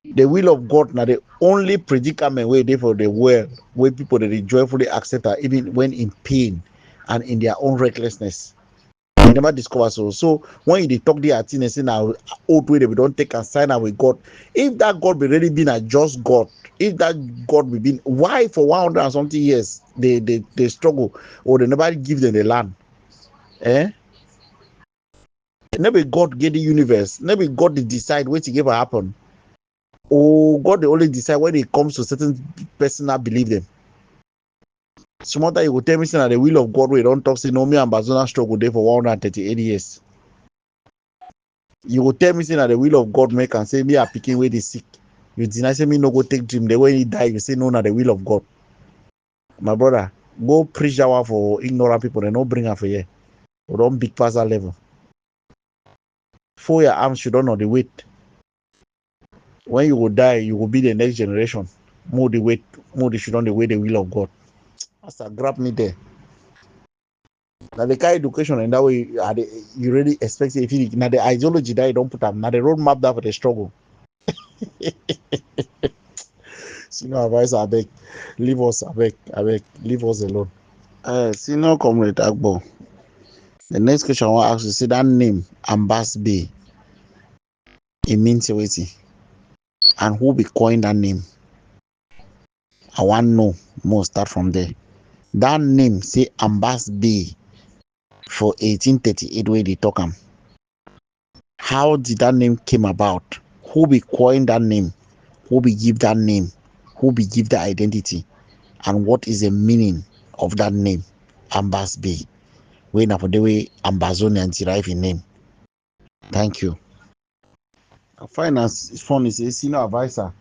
[SPEAKER 3] The will of God now the only predicament where they for the world where people that they joyfully accept that even when in pain and in their own recklessness. They never discover so when they talk the thing and say now old way they don't take and sign out with God. If that God be really been a just God, if that God be been, why for 100 and something years they struggle or they never give them the land? Never God get the universe, never God they decide what to give happen. Oh, God they only decide when it comes to certain personal belief them. Some time you will tell me that the will of God we don't talk say no me and Ambazonia struggle there for 138 years. You will tell me that the will of God make and say me are picking where they sick. You deny say me no go take dream. The way he die, you say no na the will of God. My brother, go preach that one for ignorant people. They don't bring her for here. Or don't big pass that level. For your arms, you don't know the weight. When you will die, you will be the next generation. More the weight, more the should on the way the will of God. Master, grab me there. Now the kind of education and that way you really expect if you now the ideology that you don't put up now the roadmap that for the struggle. Senior advisor, I beg, leave us, I beg, leave us alone. Senior comrade Agbo. The next question I want to ask you, see that name, Ambas Bay. It means what? And who be coined that name? I want to know more. Start from there. That name say Ambas Bay for 1838 where they talk am. How did that name came about? Who be coined that name? Who be give that name? Who be give the identity? And what is the meaning of that name, Ambas Bay? Where now for the way Ambazonia derive in name. Thank you. Finance fund is a senior advisor.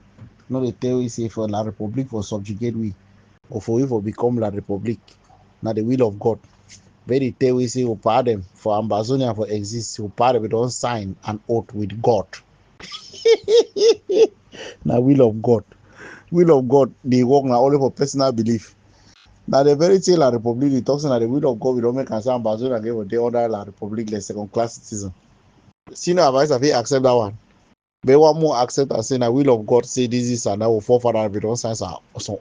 [SPEAKER 3] Not the tell we say for La Republic for subjugate we, or for we for become La Republic. Now the will of God. Very tell we say pardon for Ambazonia for exist. Pardon we don't sign an oath with God. Now will of God. Will of God, they work now only for personal belief. Now the very thing La Republic, they talk about the will of God, we don't make us Ambazonia again for the other La Republic, like second class citizen. Senior advisor, if he accept that one. But one more accept and say the will of God say this is and that will forefather we don't sign some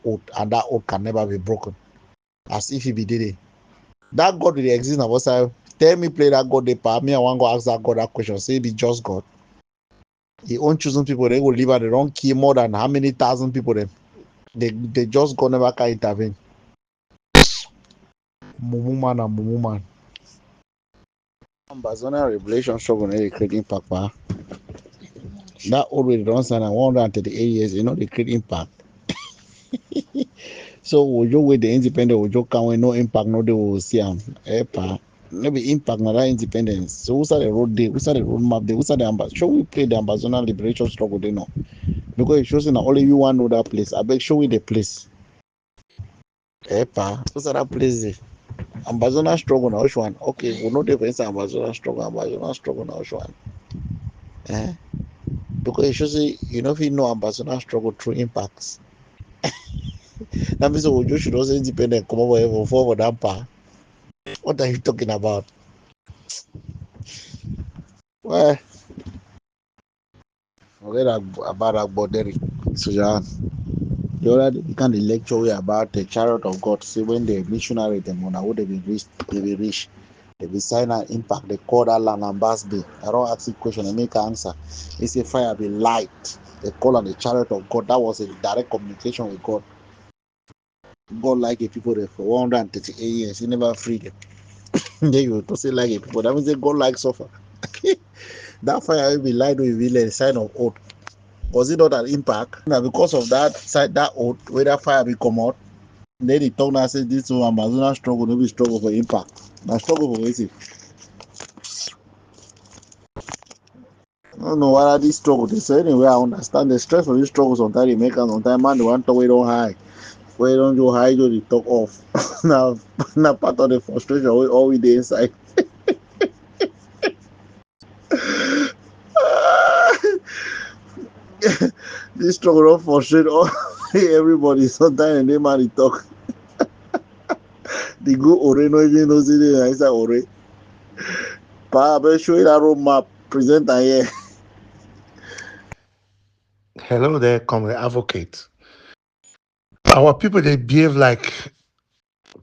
[SPEAKER 3] oath, and that oath can never be broken. As if he be did it. That God will exist now. Tell me play that God they power. Me, I want to go ask that God that question. Say be just God. He own choosing people, they will live and they don't kill more than how many thousand people them. They just God never can intervene. Mumuman and Mumuman. Ambazonia revelation struggle they create impact, pa. That already don't sign 138 years, you know, they create impact. So would you with the independent would you come with no impact, no they will see maybe impact not that independence. So who's the road day, who's the road map day, who's the show we play the Ambazonia liberation struggle they know. Because it shows that only you want to know that place. I beg show we the place. Who's that place there? Ambazonia struggle now which one? Okay, we know the difference Ambazonia struggle now which one. Because it shows you know if you know Ambazonia struggle through impacts. That means Ojo should also independent come over for that part. What are you talking about? Well, forget about that bordering. So yeah, the other kind of lecture we about the chariot of God. See when the missionary them on how they be rich, they be sign an impact. They call that land and bass bay. I don't ask the question. I make an answer. They say fire be light. They call on the chariot of God. That was a direct communication with God. God like a people there for 138 years. He never freed them. Then you to say like a people. That means God like suffer. That fire will be light will be a sign of oath. Was it not an impact? Now because of that side that oath, where that fire will come out, then the talk now say this one Amazonian struggle, no be struggle for impact. Now struggle for what? I don't know what are these struggles. They say anyway, I understand the stress of these struggles sometimes they make us sometimes man the one talk we don't high. Where don't you high you the talk off. now part of the frustration we all we dey inside. This struggle don't frustrate all everybody. Sometimes they man talk. The go ore no even know say they inside ore. Pa, I show you that roadmap. Presenter here.
[SPEAKER 6] Hello there, comrade advocate. Our people they behave like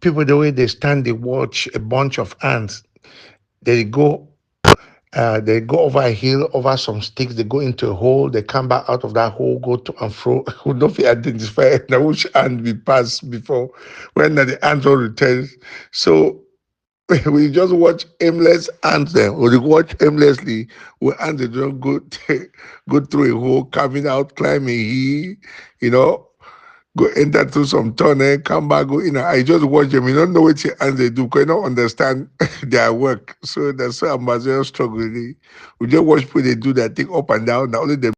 [SPEAKER 6] people the way they stand, they watch a bunch of ants. They go they go over a hill, over some sticks, they go into a hole, they come back out of that hole, go to and fro. Who don't identify which ant we pass before when the ant will return. So we just watch aimless ants then. We watch aimlessly where ants they don't go go through a hole, coming out, climbing hill, you know, go enter through some tunnel, come back, go in. I just watch them. You don't know what and they do because you don't understand their work. So that's why Amazon struggle. Really. We just watch people they do that thing up and down. Now only them.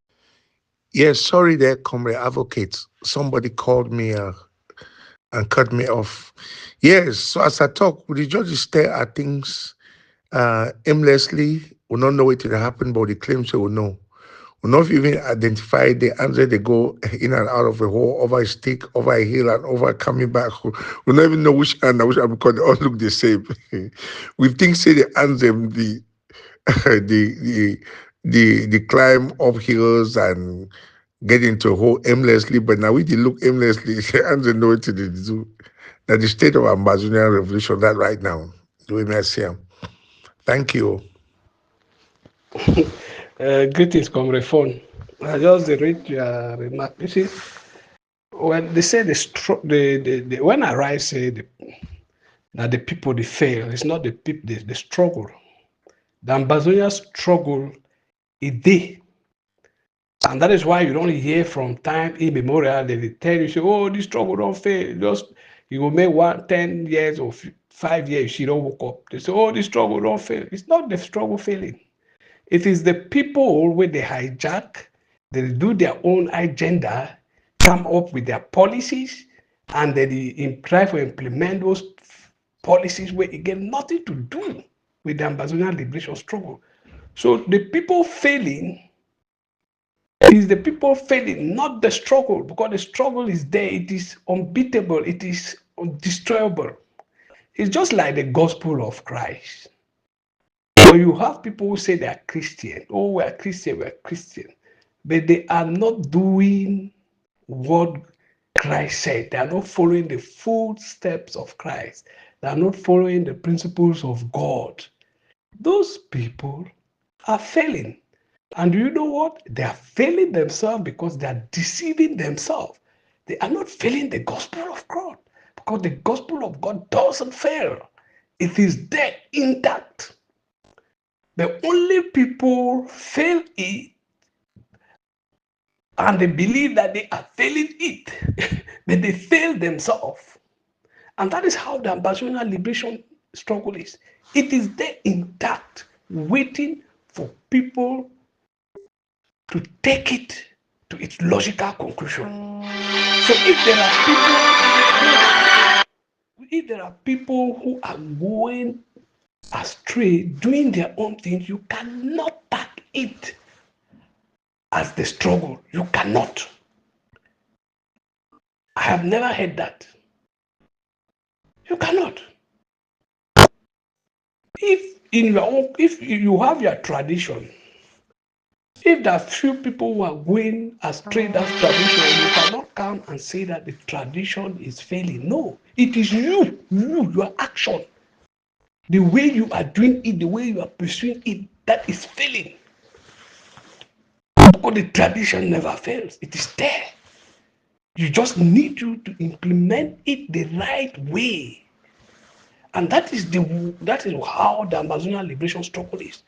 [SPEAKER 6] Yes, sorry there, comrade advocate. Somebody called me and cut me off. Yes, so as I talk, the judges stare at things aimlessly. We don't know what will happen, but the claims say we know. We not even identify the answer they go in and out of a hole, over a stick, over a hill, and over coming back. We don't even know which hand and which hand because they all look the same. We think say the anthem, the the the climb up hills and get into a hole aimlessly, but now we did look aimlessly and they know what to do. That the state of Ambazonia revolution that right now. We may see 'em. Thank you.
[SPEAKER 4] Greetings, Comrade Phone. I just read your remark. You see, when they say when I write say that the people they fail, it's not the people they struggle. The Ambazonia struggle a day. And that is why you don't hear from time immemorial. They tell you, say, oh, this struggle don't fail. Just you will make 10 years or 5 years, you don't woke up. They say, oh, this struggle don't fail. It's not the struggle failing. It is the people where they hijack, they do their own agenda, come up with their policies, and they try to implement those policies where it get nothing to do with the Ambazonia liberation struggle. So the people failing is the people failing, not the struggle, because the struggle is there. It is unbeatable. It is undestroyable. It's just like the gospel of Christ. When you have people who say they are Christian, oh, we're Christian, we're Christian, but they are not doing what Christ said. They are not following the footsteps of Christ. They are not following the principles of God. Those people are failing. And do you know what? They are failing themselves because they are deceiving themselves. They are not failing the gospel of God because the gospel of God doesn't fail. It is there intact. The only people fail it and they believe that they are failing it, but they fail themselves. And that is how the Ambazonia liberation struggle is. It is there intact, waiting for people to take it to its logical conclusion. So if there are people who are going astray, doing their own things, you cannot tag it as the struggle. You cannot. I have never heard that. You cannot. If you have your tradition, if there are few people who are going astray that tradition, you cannot come and say that the tradition is failing. No, it is your action, the way you are doing it, the way you are pursuing it, that is failing. Because the tradition never fails. It is there. You just need to implement it the right way. And that is how the Amazonian liberation struggle is.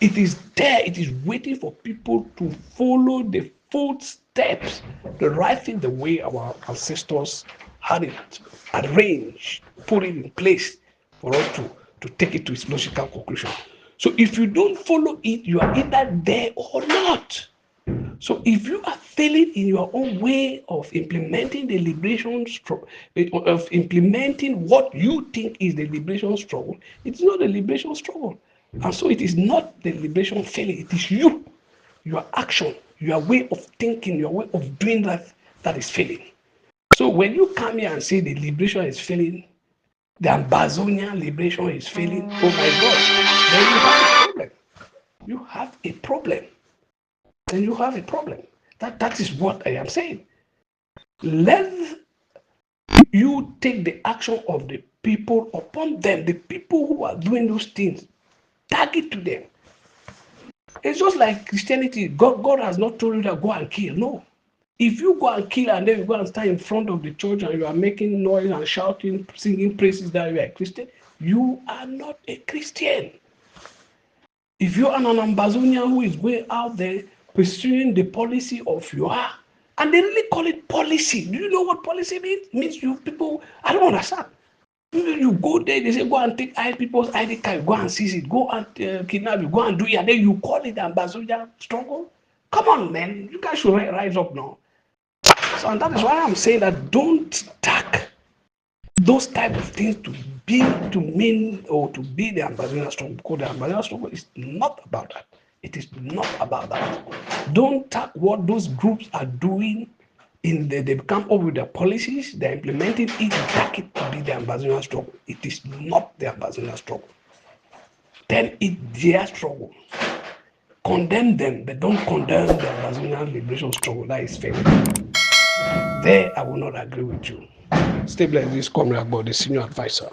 [SPEAKER 4] It is there, it is waiting for people to follow the footsteps, the right thing, the way our ancestors had it arranged, put it in place for us to take it to its logical conclusion. So if you don't follow it, you are either there or not. So if you are failing in your own way of implementing the liberation struggle, of implementing what you think is the liberation struggle, it's not the liberation struggle. And so it is not the liberation failing, it is you, your action, your way of thinking, your way of doing that is failing. So when you come here and say the liberation is failing, the Ambazonian liberation is failing, oh my God, then you have a problem. You have a problem. Then you have a problem. That is what I am saying. Let you take the action of the people upon them, the people who are doing those things, tag it to them. It's just like Christianity. God has not told you that go and kill. No. If you go and kill and then you go and stand in front of the church and you are making noise and shouting, singing praises that you are a Christian, you are not a Christian. If you are an Ambazonian who is going out there pursuing the policy of and they really call it policy. Do you know what policy means? It means you people, I don't understand. You go there, they say go and take people's ID card, go and seize it, go and kidnap you, go and do it, and then you call it Ambazonian struggle? Come on, man. You guys should rise up now. So, and that is why I'm saying that don't stack those type of things to be the Ambazonia struggle, because the Ambazonia struggle is not about that. It is not about that. Don't tap what those groups are doing. They come up with their policies, they're implementing it, take it to be the Ambazonia struggle. It is not the Ambazonia struggle. Then it's their struggle. Condemn them, but don't condemn the Ambazonia liberation struggle. That is fair. There, I will not agree with you. Stay blessed, this comrade, about the senior advisor.